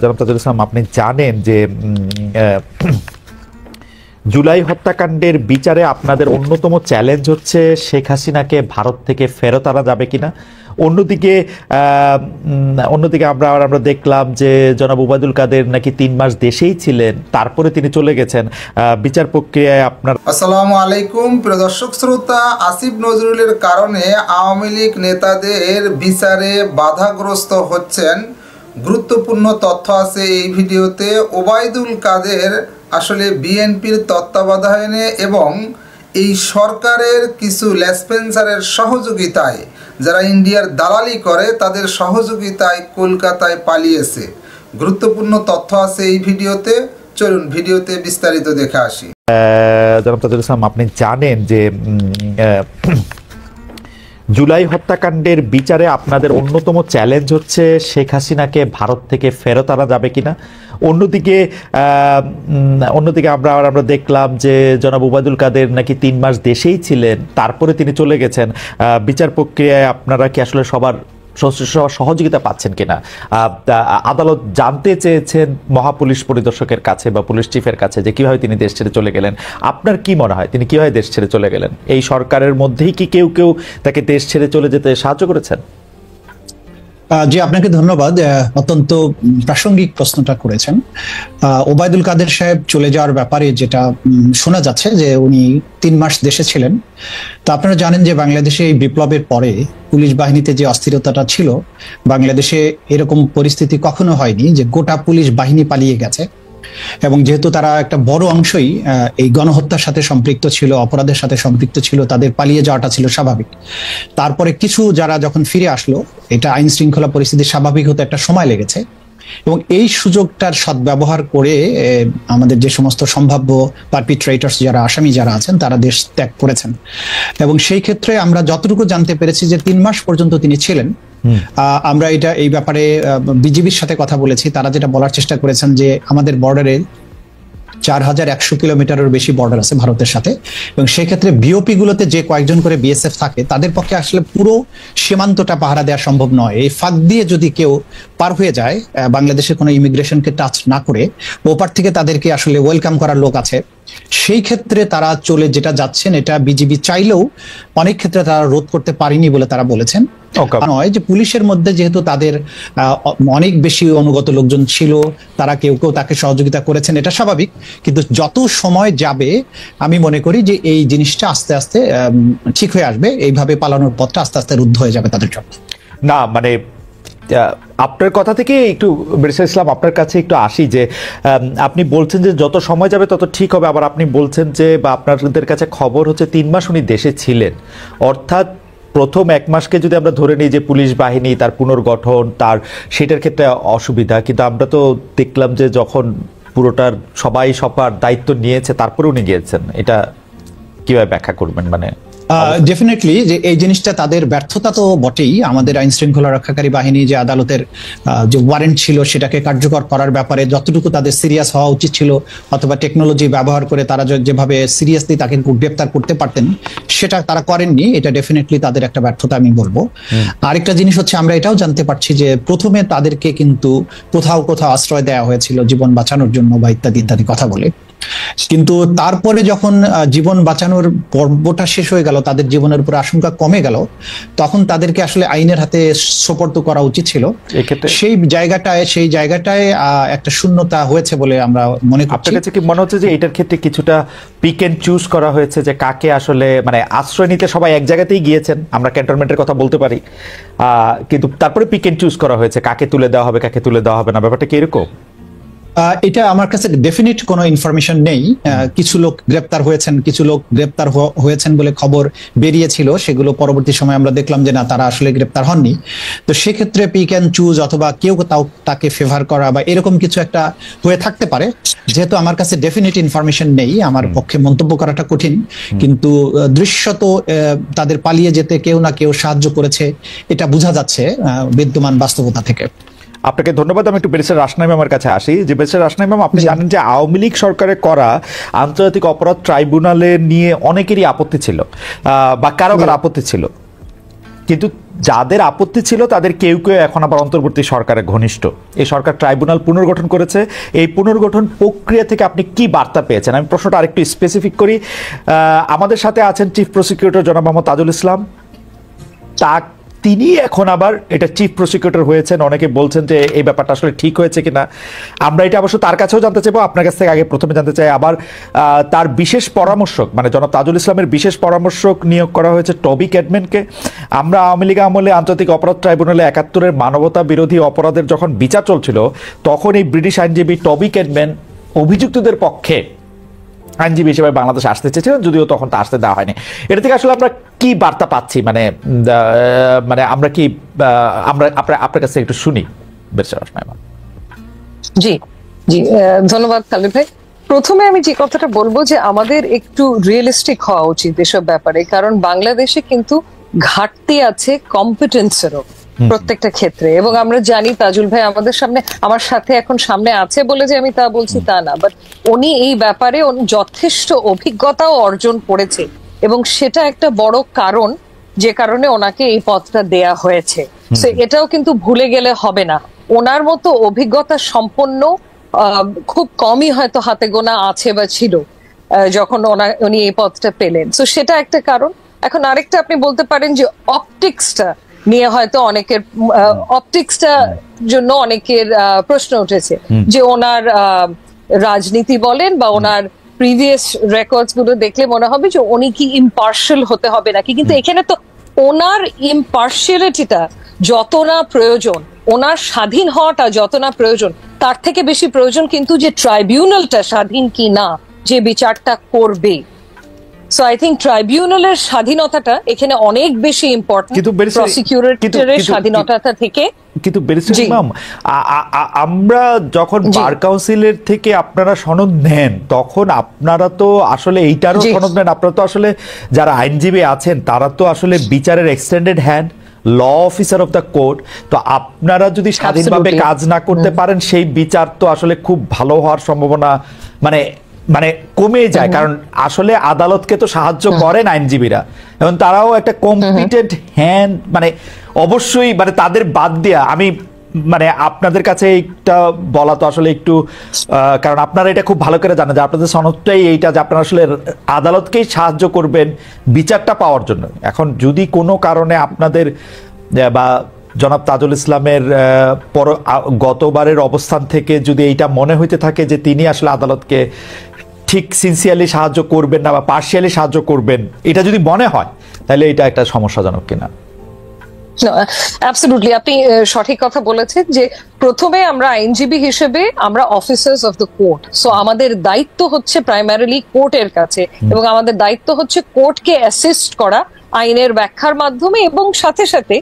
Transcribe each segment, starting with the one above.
জনাব তাজুল ইসলাম, আপনি জানেন যে জুলাই হত্যাকাণ্ডের বিচারে আপনাদের অন্যতম চ্যালেঞ্জ হচ্ছে শেখ হাসিনাকে ভারত থেকে ফেরত আনা যাবে কিনা। অন্যদিকে আমরা দেখলাম যে জনাব ওবায়দুল কাদের নাকি 3 মাস দেশেই ছিলেন, তারপরে তিনি চলে গেছেন। বিচার প্রক্রিয়ায় আপনার আসসালামু আলাইকুম প্রিয় দর্শক শ্রোতা। আসিফ নজরুলের কারণে আওয়ামী লীগ নেতাদের বিচারে বাধাগ্রস্ত হচ্ছেন, গুরুত্বপূর্ণ তথ্য আছে এই ভিডিওতে। ওবায়দুল কাদের আসলে বিএনপির তত্ত্বাবধানে এবং এই সরকারের কিছু লেসপেন্সারের সহযোগিতায়, যারা ইন্ডিয়ার দালালি করে তাদের সহযোগিতায় কলকাতায় পালিয়েছে। গুরুত্বপূর্ণ তথ্য আছে এই ভিডিওতে, চলুন ভিডিওতে বিস্তারিত দেখে আসি। জনাব তাজুল ইসলাম, আপনি জানেন যে জুলাই হত্যাকাণ্ডের বিচারে আপনাদের অন্যতম চ্যালেঞ্জ হচ্ছে শেখ হাসিনাকে ভারত থেকে ফেরত আনা যাবে কিনা। অন্যদিকে আমরা দেখলাম যে জনাব ওবায়দুল কাদের নাকি 3 মাস দেশেই ছিলেন, তারপরে তিনি চলে গেছেন। বিচার প্রক্রিয়ায় আপনারা কি আসলে সবার সহযোগিতা পাচ্ছেন কিনা? আদালত জানতে চেয়েছেন মহাপুলিশ পরিদর্শকের কাছে বা পুলিশ চিফের কাছে যে কিভাবে তিনি দেশ ছেড়ে চলে গেলেন। আপনার কি মনে হয় তিনি কিভাবে দেশ ছেড়ে চলে গেলেন? এই সরকারের মধ্যেই কি কেউ তাকে দেশ ছেড়ে চলে যেতে সাহায্য করেছেন? জি, আপনাকে ধন্যবাদ। অত্যন্ত প্রাসঙ্গিক প্রশ্নটা করেছেন। ওবায়দুল কাদের সাহেব চলে যাওয়ার ব্যাপারে যেটা শোনা যাচ্ছে যে উনি 3 মাস দেশে ছিলেন। তো আপনারা জানেন যে বাংলাদেশে এই বিপ্লবের পরে পুলিশ বাহিনীতে যে অস্থিরতাটা ছিল, বাংলাদেশে এরকম পরিস্থিতি কখনো হয়নি যে গোটা পুলিশ বাহিনী পালিয়ে গেছে। এবং যেহেতু তারা একটা বড় অংশই এই গণহত্যার সাথে সম্পৃক্ত ছিল, অপরাধের সাথে সম্পৃক্ত ছিল, তাদের পালিয়ে যাওয়াটা ছিল স্বাভাবিক। তারপরে কিছু যারা যখন ফিরে আসলো, এটা আইন শৃঙ্খলা পরিস্থিতি স্বাভাবিক হতে একটা সময় লেগেছে। এবং এই সুযোগটার সদ্ব্যবহার করে আমাদের যে সমস্ত সম্ভাব্য পারপিট্রেটরস, যারা আসামি যারা আছেন, তারা দেশ ত্যাগ করেছেন। এবং সেই ক্ষেত্রে আমরা যতটুকু জানতে পেরেছি যে 3 মাস পর্যন্ত তিনি ছিলেন। আমরা এই ব্যাপারে বিজিবির সাথে কথা বলেছি। তারা যেটা বলার চেষ্টা করেছেন যে আমাদের বর্ডারে 4100 কিলোমিটারের বেশি বর্ডার আছে ভারতের সাথে, এবং সেই ক্ষেত্রে বিওপি গুলোতে যে কয়েকজন করে বিএসএফ থাকে, তাদের পক্ষে আসলে পুরো সীমান্তটা পাহারা দেওয়া সম্ভব নয়। এই ফাঁক দিয়ে যদি কেউ পার হয়ে যায়, বাংলাদেশের কোনো ইমিগ্রেশনকে টাচ না করে, ওপার থেকে তাদেরকে আসলে ওয়েলকাম করার লোক আছে। সেই ক্ষেত্রে তারা চলে যেটা যাচ্ছেন, এটা বিজিবি চাইলেও অনেক ক্ষেত্রে তারা রোধ করতে পারেনি বলে তারা বলেছেন। নয় যে পুলিশের মধ্যে যেহেতু তাদের অনেক বেশি অনুগত লোকজন ছিল, তারা কেউ তাকে সহযোগিতা করেছেন, এটা স্বাভাবিক। কিন্তু যত সময় যাবে আমি মনে করি যে এই জিনিসটা আস্তে আস্তে ঠিক হয়ে আসবে। এইভাবে পালানোর পথটা আস্তে আস্তে রুদ্ধ হয়ে যাবে তাদের জন্য। না মানে আপনার কথা থেকে একটু ব্যারিস্টার ইসলাম আপনার কাছে একটু আসি যে আপনি বলছেন যে যত সময় যাবে তত ঠিক হবে। আবার আপনি বলছেন যে বা আপনাদের কাছে খবর হচ্ছে 3 মাস উনি দেশে ছিলেন, অর্থাৎ প্রথম 1 মাসকে যদি আমরা ধরে নিই যে পুলিশ বাহিনী তার পুনর্গঠন সেটার ক্ষেত্রে অসুবিধা, কিন্তু আমরা তো দেখলাম যে যখন পুরোটার সবার দায়িত্ব নিয়েছে তারপরে উনি গিয়েছেন। এটা কিভাবে ব্যাখ্যা করবেন? মানে ডেফিনেটলি যে এই জিনিসটা তাদের ব্যর্থতা তো বটেই। আমাদের আইন শৃঙ্খলা রক্ষাকারী বাহিনী যে আদালতের যে ওয়ারেন্ট ছিল সেটাকে কার্যকর করার ব্যাপারে যতটুকু তাদের সিরিয়াস হওয়া উচিত ছিল, অথবা টেকনোলজি ব্যবহার করে তারা যেভাবে সিরিয়াসলি তাকে গ্রেপ্তার করতে পারতেন, সেটা তারা করেননি। এটা ডেফিনেটলি তাদের একটা ব্যর্থতা আমি বলবো। আরেকটা জিনিস হচ্ছে, আমরা এটাও জানতে পারছি যে প্রথমে তাদেরকে কিন্তু কোথাও আশ্রয় দেওয়া হয়েছিল জীবন বাঁচানোর জন্য বা ইত্যাদি ইত্যাদি কথা বলে। কিন্তু তারপরে যখন জীবন বাঁচানোর পর্বটা শেষ হয়ে গেল, তাদের জীবনের উপর আশঙ্কা কমে গেল, তখন তাদেরকে আসলে আইনের হাতে সোপর্দ করা উচিত ছিল। সেই জায়গাটায় একটা শূন্যতা হয়েছে বলে আমরা মনে করি। আপনার কাছে কি মনে হচ্ছে যে এটার ক্ষেত্রে কিছুটা পিক এন্ড চুজ করা হয়েছে, যে কাকে আসলে মানে আশ্রয় নিতে সবাই এক জায়গাতেই গিয়েছেন, আমরা ক্যান্টনমেন্টের কথা বলতে পারি, কিন্তু তারপরে পিক এন্ড চুজ করা হয়েছে কাকে তুলে দেওয়া হবে কাকে তুলে দেওয়া হবে না? ব্যাপারটা কি এরকম? এটা আমার কাছে ডেফিনিট কোনো ইনফরমেশন নেই। কিছু লোক গ্রেপ্তার হয়েছেন বলে খবর বেরিয়েছিল, সেগুলো পরবর্তী সময় আমরা দেখলাম যে না, তারা আসলে গ্রেপ্তার হননি। তো সেক্ষেত্রে পিক অ্যান্ড চুজ অথবা কেউ তাকে ফেভার করা বা এরকম কিছু একটা হয়ে থাকতে পারে। যেহেতু আমার কাছে ডেফিনিট ইনফরমেশন নেই, আমার পক্ষে মন্তব্য করাটা কঠিন। কিন্তু দৃশ্যত তাদের পালিয়ে যেতে কেউ না কেউ সাহায্য করেছে, এটা বোঝা যাচ্ছে বিদ্যমান বাস্তবতা থেকে। আপনাকে ধন্যবাদ। আমি একটু ব্যারিস্টার রাশনাইম আমার কাছে আসি। যে ব্যারিস্টার রাশনাইম, আপনি জানেন যে আওয়ামী লীগ সরকারের করা আন্তর্জাতিক অপরাধ ট্রাইব্যুনালে নিয়ে অনেকেরই আপত্তি ছিল বা কারো আপত্তি ছিল, কিন্তু যাদের আপত্তি ছিল তাদের কেউ কেউ এখন আবার অন্তর্বর্তী সরকারের ঘনিষ্ঠ। এই সরকার ট্রাইব্যুনাল পুনর্গঠন করেছে। এই পুনর্গঠন প্রক্রিয়া থেকে আপনি কি বার্তা পেয়েছেন? আমি প্রশ্নটা আরেকটু স্পেসিফিক করি। আমাদের সাথে আছেন চিফ প্রসিকিউটর জনাব মোহাম্মদ তাজুল ইসলাম। তিনি এখন আবার এটা চিফ প্রসিকিউটর হয়েছেন। অনেকে বলছেন যে এই ব্যাপারটা আসলে ঠিক হয়েছে কিনা। আমরা এটা অবশ্য তার কাছেও জানতে চাইবো, আপনার কাছ থেকে আগে প্রথমে জানতে চাই। আবার তার বিশেষ পরামর্শক মানে জনাব তাজুল ইসলামের বিশেষ পরামর্শক নিয়োগ করা হয়েছে টবি ক্যাডম্যানকে। আমরা আওয়ামী লীগ আমলে আন্তর্জাতিক অপরাধ ট্রাইব্যুনালে ৭১-এর মানবতা বিরোধী অপরাধের যখন বিচার চলছিল তখন এই ব্রিটিশ আইনজীবী টবি ক্যাডম্যান অভিযুক্তদের পক্ষে আইনজীবী হিসেবে বাংলাদেশে আসতে চেয়েছিলেন, যদিও তখন তা আসতে দেওয়া হয়নি। এটা থেকে আসলে আমরা কি বার্তা পাচ্ছি, মানে আমরা কি আমরা আপনার কাছে একটু শুনি। জি জি, ধন্যবাদ খালিদ ভাই। প্রথমে আমি যে কথাটা বলবো যে আমাদের একটু রিয়েলিস্টিক হওয়া উচিত এসব ব্যাপারে, কারণ বাংলাদেশে কিন্তু ঘাটতি আছে কম্পিটেন্সেরও প্রত্যেকটা ক্ষেত্রে। এবং আমরা জানি তাজুল ভাই আমাদের সামনে, আমার সাথে এখন সামনে আছে বলে যে আমি তা বলছি তা না, বাট উনি এই ব্যাপারে যথেষ্ট অভিজ্ঞতাও অর্জন করেছে এবং সেটা একটা বড় কারণ যে কারণে ওনাকে এই পদটা দেয়া হয়েছে। সো এটাও কিন্তু ভুলে গেলে হবে না। ওনার মতো অভিজ্ঞতা সম্পন্ন খুব কমই হয়তো হাতে গোনা আছে বা ছিল যখন উনি এই পদটা পেলেন। সো সেটা একটা কারণ। এখন আরেকটা আপনি বলতে পারেন যে অপটিক্সটা নিয়ে হয়তো অনেকের অপটিক্সটা জন্য অনেকের প্রশ্ন উঠেছে যে ওনার রাজনীতি বলেন বা ওনার প্রিভিয়াস রেকর্ডস গুলো দেখলে মনে হবে যে উনি কি ইম্পার্শিয়াল হতে হবে নাকি, কিন্তু এখানে তো ওনার ইম্পার্শিয়ালিটিটা যত না প্রয়োজন, ওনার স্বাধীন হওয়াটা যত না প্রয়োজন, তার থেকে বেশি প্রয়োজন কিন্তু যে ট্রাইব্যুনালটা স্বাধীন কি না, যে বিচারটা করবে। সো আই থিংক ট্রাইব্যুনালের স্বাধীনতাটা এখানে অনেক বেশি ইম্পর্টেন্ট প্রসিকিউটরের স্বাধীনতা থেকে। কিন্তু ব্যারিস্টার ইমাম, আমরা যখন বার কাউন্সিলের থেকে আপনারা সনদ নেন তখন আপনারা তো আসলে এইটারও সনদ নেন। আপনারা তো আসলে যারা আইনজীবী আছেন তারা তো আসলে বিচারের extended hand, law officer of the court. তো আপনারা যদি স্বাধীনভাবে কাজ না করতে পারেন সেই বিচার তো আসলে খুব ভালো হওয়ার সম্ভাবনা মানে মানে কমে যায়। কারণ আসলে আদালতকে তো সাহায্য করেন আইনজীবীরা এবং তারাও একটা কম্পিটেন্ট হ্যান্ড, মানে অবশ্যই মানে তাদের বাদ দিয়া আমি মানে আপনাদের কাছে একটা বলা তো আসলে একটু, কারণ আপনারা এটা খুব ভালো করে জানেন যে আপনাদের সনদটাই এইটা যে আপনারা আসলে আদালতকেই সাহায্য করবেন বিচারটা পাওয়ার জন্য। এখন যদি কোনো কারণে আপনাদের বা জনাব তাজুল ইসলামের গতবারের অবস্থান থেকে যদি এইটা মনে হইতে থাকে যে তিনি আসলে আদালতকে ঠিক সিনসিয়ারলি সাহায্য করবেন না বা পার্শিয়ালি সাহায্য করবেন, এটা যদি মনে হয় তাহলে এটা একটা সমস্যাজনক কিনা? অ্যাবসলিউটলি, আপনি সঠিক কথা বলেছেন যে প্রথমে আমরা আইনজীবী হিসেবে আমরা officers of the court. So আমাদের দায়িত্ব হচ্ছে প্রাইমারিলি কোর্টের কাছে এবং আমাদের দায়িত্ব হচ্ছে কোর্টকে অ্যাসিস্ট করা আইনের ব্যাখ্যার মাধ্যমে এবং সাথে সাথে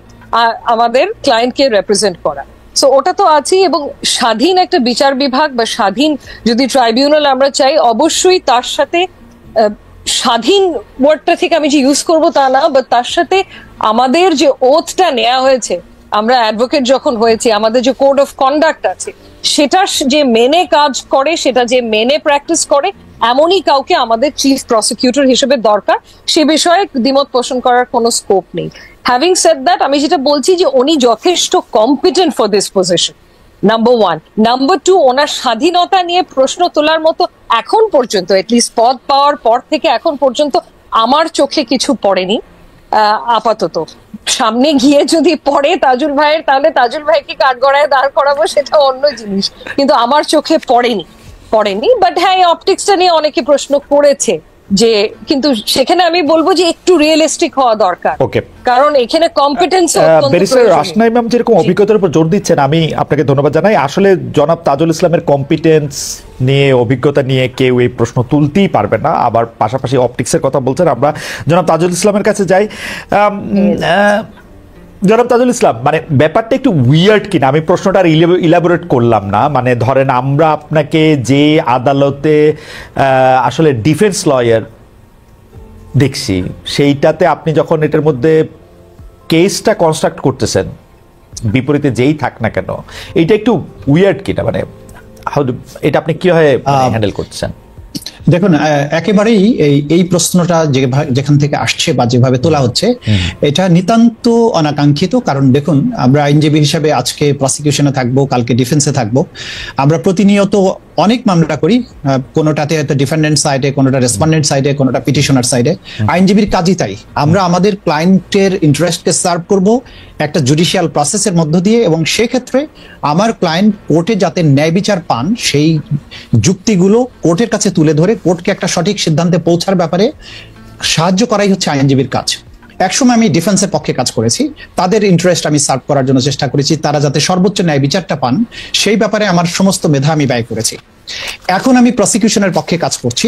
আমাদের ক্লায়েন্টকে রিপ্রেজেন্ট করা। সো ওটা তো আছেই। এবং স্বাধীন একটা বিচার বিভাগ বা স্বাধীন যদি ট্রাইব্যুনাল আমরা চাই, অবশ্যই তার সাথে স্বাধীন ওয়ার্ডটা থেকে আমি যে ইউজ করবো তা না, বাট তার সাথে আমাদের যে ওথটা নেওয়া হয়েছে, আমরা অ্যাডভোকেট যখন হয়েছি, আমাদের যে কোড অফ কন্ডাক্ট আছে সেটা যে মেনে কাজ করে, সেটা যে মেনে প্র্যাকটিস করে, এমনই কাউকে আমাদের চিফ প্রসিকিউটর হিসেবে দরকার। সে বিষয়ে দ্বিমত পোষণ করার কোনো স্কোপ নেই। হ্যাভিং সেড দ্যাট, আমি যেটা বলছি যে উনি যথেষ্ট competent for this position, number one. Number two, ওনার স্বাধীনতা নিয়ে প্রশ্ন তোলার মতো এখন পর্যন্ত, এটলিস্ট পদ পাওয়ার পর থেকে এখন পর্যন্ত আমার চোখে কিছু পড়েনি। আপাতত সামনে গিয়ে যদি পড়ে তাজুল ভাইয়ের, তাহলে তাজুল ভাইকে কাঠগড়ায় দাঁড় করাবো, সেটা অন্য জিনিস, কিন্তু আমার চোখে পড়েনি। বাট হ্যাঁ, অপটিক্সটা নিয়ে অনেকে প্রশ্ন করেছে যে, কিন্তু সেখানে আমি বলবো যে একটু রিয়েলিস্টিক হওয়া দরকার, কারণ এখানে কম্পিটেন্স। ব্যারিস্টার রাসনা ইমাম যেরকম অভিজ্ঞতার উপর জোর দিচ্ছেন, আমি আপনাকে ধন্যবাদ জানাই। আসলে জনাব তাজুল ইসলামের কম্পিটেন্স নিয়ে, অভিজ্ঞতা নিয়ে কেউ এই প্রশ্ন তুলতেই পারবে না। আবার পাশাপাশি অপটিক্সের কথা বলছেন। আমরা জনাব তাজুল ইসলামের কাছে যাই। জনাব তাজুল ইসলাম, মানে ব্যাপারটা একটু উইয়ার্ড কিনা, আমি প্রশ্নটা আর ইলাবোরেট করলাম না। মানে ধরেন আমরা আপনাকে যে আদালতে আসলে ডিফেন্স লয়ার দেখছি, সেইটাতে আপনি যখন এটার মধ্যে কেসটা কনস্ট্রাক্ট করতেছেন, বিপরীতে যেই থাক না কেন, এটা একটু উইয়ার্ড কিনা, মানে এটা আপনি কিভাবে হ্যান্ডেল করতেছেন? দেখুন, একেবারেই এই প্রশ্নটা যেখান থেকে আসছে বা যেভাবে তোলা হচ্ছে, এটা নিতান্ত অনাকাঙ্ক্ষিত। কারণ দেখুন, আমরা আইনজীবী হিসেবে আজকে প্রসিকিউশনে থাকবো, কালকে ডিফেন্সে থাকবো। আমরা প্রতিনিয়ত অনেক মামলা করি, কোনোটাতে হয়তো ডিফেন্ডেন্ট সাইডে, কোনোটা রেসপন্ডেন্ট সাইডে, কোনোটা পিটিশনার সাইডে। আইনজীবীর কাজই তাই। আমরা আমাদের ক্লায়েন্টের ইন্টারেস্টকে সার্ভ করব একটা জুডিশিয়াল প্রসেসের মধ্য দিয়ে, এবং সেক্ষেত্রে আমার ক্লায়েন্ট কোর্টে যাতে ন্যায় বিচার পান সেই যুক্তিগুলো কোর্টের কাছে তুলে ধরে কোর্টকে একটা সঠিক সিদ্ধান্তে পৌঁছার ব্যাপারে সাহায্য করাই হচ্ছে আইনজীবীর কাজ। একসময় আমি ডিফেন্সের পক্ষে কাজ করেছি, তাদের ইন্টারেস্ট আমি সার্ভ করার জন্য চেষ্টা করেছি, তারা যাতে সর্বোচ্চ ন্যায় বিচারটা পান সেই ব্যাপারে আমার সমস্ত মেধা আমি ব্যয় করেছি। এখন আমি প্রসিকিউশনের পক্ষে কাজ করছি।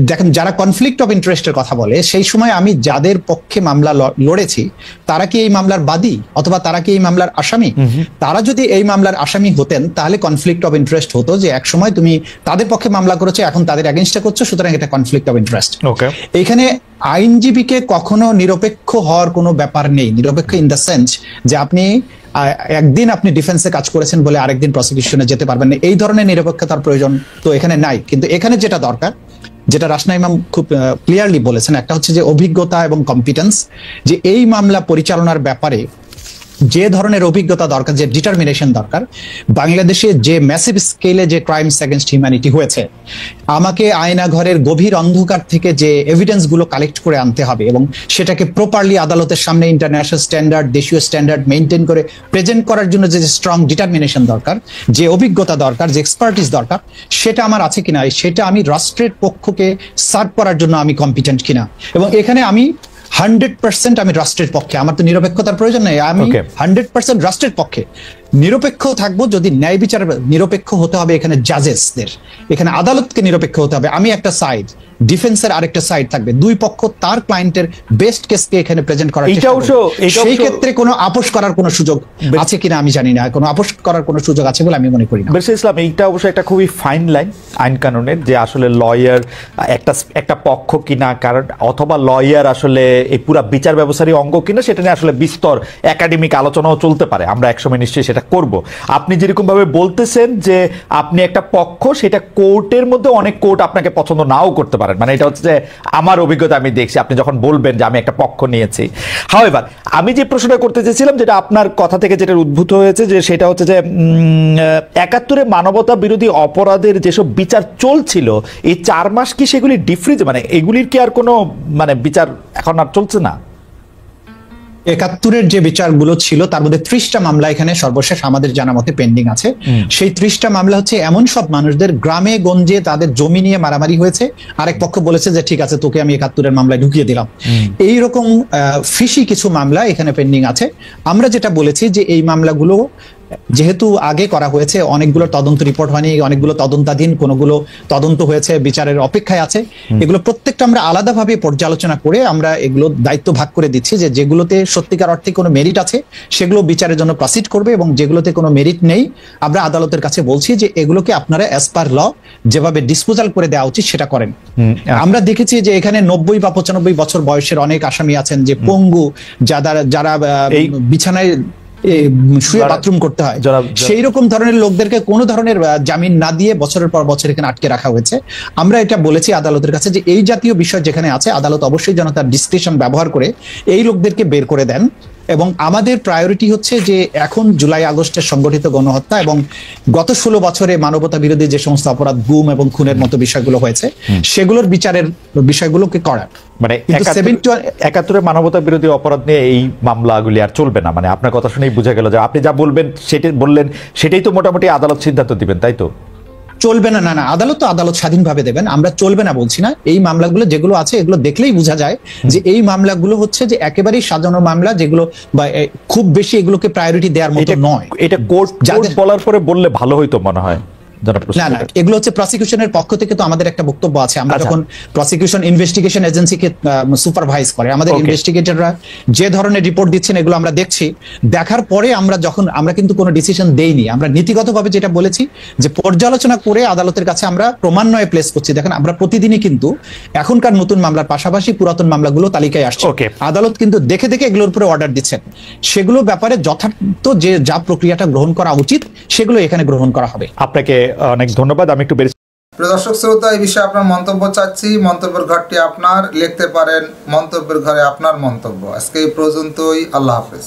দেখেন, যারা কনফ্লিক্ট অফ ইন্টারেস্টের কথা বলে, সেই সময় আমি যাদের পক্ষে মামলা লড়েছি তারা কি এই মামলার বাদী অথবা তারা কি এই মামলার আসামি? তারা যদি এই মামলার আসামি হতেন তাহলে কনফ্লিক্ট অফ ইন্টারেস্ট হতো, যে এক সময় তুমি তাদের পক্ষে মামলা করেছো, এখন তাদের এগেইনস্টে করছো, সুতরাং এটা কনফ্লিক্ট অফ ইন্টারেস্ট। এখানে আইনজীবীকে কখনো নিরপেক্ষ হওয়ার কোনো ব্যাপার নেই। নিরপেক্ষ ইন দ্য সেন্স যে আপনি একদিন আপনি ডিফেন্সে কাজ করেছেন বলে আরেকদিন প্রসিকিউশনে যেতে পারবেন না, এই ধরনের নিরপেক্ষতার প্রয়োজন তো এখানে নাই। কিন্তু এখানে যেটা দরকার, যেটা রাসনা ইমাম খুব ক্লিয়ারলি বলেছেন, একটা হচ্ছে যে অভিজ্ঞতা এবং কম্পিটেন্স, যে এই মামলা পরিচালনার ব্যাপারে যে ধরনের অভিজ্ঞতা দরকার, যে ডিটারমিনেশন দরকার। বাংলাদেশে যে ম্যাসিভ স্কেলে যে ক্রাইমস এগেইনস্ট হিউম্যানিটি হয়েছে, আমাকে আয়নাঘরের গভীর অন্ধকার থেকে যে এভিডেন্স গুলো কালেক্ট করে আনতে হবে এবং সেটাকে প্রপারলি আদালতের সামনে ইন্টারন্যাশনাল স্ট্যান্ডার্ড, দেশীয় স্ট্যান্ডার্ড মেনটেন করে প্রেজেন্ট করার জন্য যে স্ট্রং ডিটারমিনেশন দরকার, যে অভিজ্ঞতা দরকার, যে এক্সপার্টিস দরকার, সেটা আমার আছে কিনা, সেটা আমি রাষ্ট্রের পক্ষকে সার্ভ করার জন্য আমি কম্পিটেন্ট কিনা। এবং এখানে আমি 100% আমি রাষ্ট্রের পক্ষে, আমার তো নিরপেক্ষতার প্রয়োজন নেই, আমি 100% রাষ্ট্রের পক্ষে। নিরপেক্ষ থাকবো যদি ন্যায় বিচার নিরপেক্ষ হতে হবে, এখানে জাজেসদের, এখানে আদালতকে নিরপেক্ষ হতে হবে। আমি একটা সাইড, ডিফেন্সের আরেকটা সাইড থাকবে, দুই পক্ষ তার ক্লায়েন্টের বেস্ট কেসকে এখানে প্রেজেন্ট করার চেষ্টা করবে। সেই ক্ষেত্রে কোনো আপোষ করার কোনো সুযোগ আছে কিনা আমি জানি না, কোনো আপোষ করার কোনো সুযোগ আছে বলে আমি মনে করি না। বেরসে ইসলাম, এইটা অবশ্য একটা খুবই ফাইন লাইন আইন কানুনের, যে আসলে লয়ার একটা পক্ষ কিনা, কারণ অথবা লয়ার আসলে এই পুরা বিচার ব্যবস্থারই অঙ্গ কিনা, সেটা নিয়ে আসলে বিস্তর একাডেমিক আলোচনাও চলতে পারে। আমরা একসময় নিশ্চয়ই সেটা করব। আপনি যেরকম ভাবে বলতেছেন যে আপনি একটা পক্ষ, সেটা কোর্টের মধ্যে অনেক কোর্ট আপনাকে পছন্দ নাও করতে পারেন, মানে এটা হচ্ছে যে আমার অভিজ্ঞতা আমি দেখছি আপনি যখন বলবেন যে আমি একটা পক্ষ নিয়েছি। হাওয়েভার, আমি যে প্রশ্নটা করতে চেয়েছিলাম, যেটা আপনার কথা থেকে যেটা উদ্ভূত হয়েছে, যে সেটা হচ্ছে যে ৭১-এ মানবতা বিরোধী অপরাধের যেসব বিচার চলছিল, এই 4 মাস কি সেগুলি ডিফ্রিজ, মানে এগুলির কি আর কোনো মানে বিচার এখন আর চলছে না? ৭১-এর যে বিচারগুলো ছিল তার মধ্যে 30টা মামলা এখানে সর্বশেষ আমাদের জানা মতে পেন্ডিং আছে। সেই 30টা মামলা হচ্ছে এমন সব মানুষদের, গ্রামে গঞ্জে তাদের জমি নিয়ে মারামারি হয়েছে, আরেক পক্ষ বলেছে যে ঠিক আছে তোকে আমি ৭১-এর মামলায় ঢুকিয়ে দিলাম। এইরকম ফিশি কিছু মামলা এখানে পেন্ডিং আছে। আমরা যেটা বলেছি যে এই মামলাগুলো যেহেতু আগে করা হয়েছে, অনেকগুলো তদন্ত রিপোর্ট হয়নি, অনেকগুলো তদন্তাধীন, কোনগুলো তদন্ত হয়েছে, বিচারের অপেক্ষায় আছে, এগুলো প্রত্যেকটা আমরা আলাদাভাবে পর্যালোচনা করে আমরা এগুলো দায়িত্ব ভাগ করে দিচ্ছি, যে যেগুলোতে সত্যিকার অর্থে কোনো মেরিট আছে সেগুলো বিচারের জন্য প্রসিড করবে, এবং যেগুলোতে কোনো মেরিট নেই আমরা আদালতের কাছে বলছি যে এগুলোকে আপনারা অ্যাজ পার ল যেভাবে ডিসপোজাল করে দেওয়া উচিত সেটা করেন। আমরা দেখেছি যে এখানে 90 বা 95 বছর বয়সের অনেক আসামি আছেন, যে পঙ্গু, যারা বিছানায় শুয়ে বাথরুম করতে হয়, সেই রকম ধরনের লোকদেরকে কোনো ধরনের জামিন না দিয়ে বছরের পর বছর এখানে আটকে রাখা হয়েছে। আমরা এটা বলেছি আদালতের কাছে যে এই জাতীয় বিষয় যেখানে আছে, আদালত অবশ্যই যেন তার ডিসক্রিশন ব্যবহার করে এই লোকদেরকে বের করে দেন। এবং আমাদের প্রায়োরিটি হচ্ছে যে এখন জুলাই আগস্টের সংগঠিত গণহত্যা এবং গত 16 বছরে মানবতা বিরোধী যে সমস্ত অপরাধ, গুম এবং খুনের মতো বিষয়গুলো হয়েছে, সেগুলোর বিচারের বিষয়গুলোকে করা। মানে ৭১-এর মানবতা বিরোধী অপরাধ নিয়ে এই মামলাগুলি আর চলবে না, মানে আপনার কথা শুনেই বোঝা গেল যে আপনি যা বলবেন সেটাই বললেন, সেটাই তো মোটামুটি আদালত সিদ্ধান্ত দিবেন, তাই তো? চলবে না, না আদালত তো আদালত স্বাধীনভাবে দেবেন, আমরা চলবে না বলছি না। এই মামলাগুলো যেগুলো আছে এগুলো দেখলেই বোঝা যায় যে এই মামলাগুলো হচ্ছে যে একেবারেই সাজানো মামলা, যেগুলো বা খুব বেশি এগুলোকে প্রায়োরিটি দেওয়ার মতো নয়। এটা কোর্ট বলার পরে বললে ভালো হইতো মনে হয়। না না, এগুলো হচ্ছে প্রসিকিউশনের পক্ষ থেকে তো আমাদের একটা বক্তব্য আছে। আমরা যখন প্রসিকিউশন ইনভেস্টিগেশন এজেন্সিকে সুপারভাইজ করে, আমাদের ইনভেস্টিগেটররা যে ধরনের রিপোর্ট দিচ্ছেন এগুলো আমরা দেখছি, দেখার পরে আমরা কিন্তু কোনো ডিসিশন দেইনি। আমরা নীতিগতভাবে যেটা বলেছি যে পর্যালোচনা করে আদালতের কাছে আমরা ক্রমান্বয়ে প্লেস করছি। দেখেন, আমরা প্রতিদিনই কিন্তু এখনকার নতুন মামলার পাশাপাশি পুরাতন মামলাগুলো তালিকায় আসছে, আদালত কিন্তু দেখে দেখে এগুলোর উপরে অর্ডার দিচ্ছেন। সেগুলো ব্যাপারে যথার্থ যে যা প্রক্রিয়াটা গ্রহণ করা উচিত সেগুলো এখানে গ্রহণ করা হবে। আপনাকে অনেক ধন্যবাদ। আমি একটু প্রিয় দর্শক শ্রোতা, এই বিষয়ে আপনার মন্তব্য চাচ্ছি। মন্তব্যের ঘরটি আপনার, লিখতে পারেন মন্তব্যের ঘরে আপনার মন্তব্য। আজকে এই পর্যন্তই। আল্লাহ হাফেজ।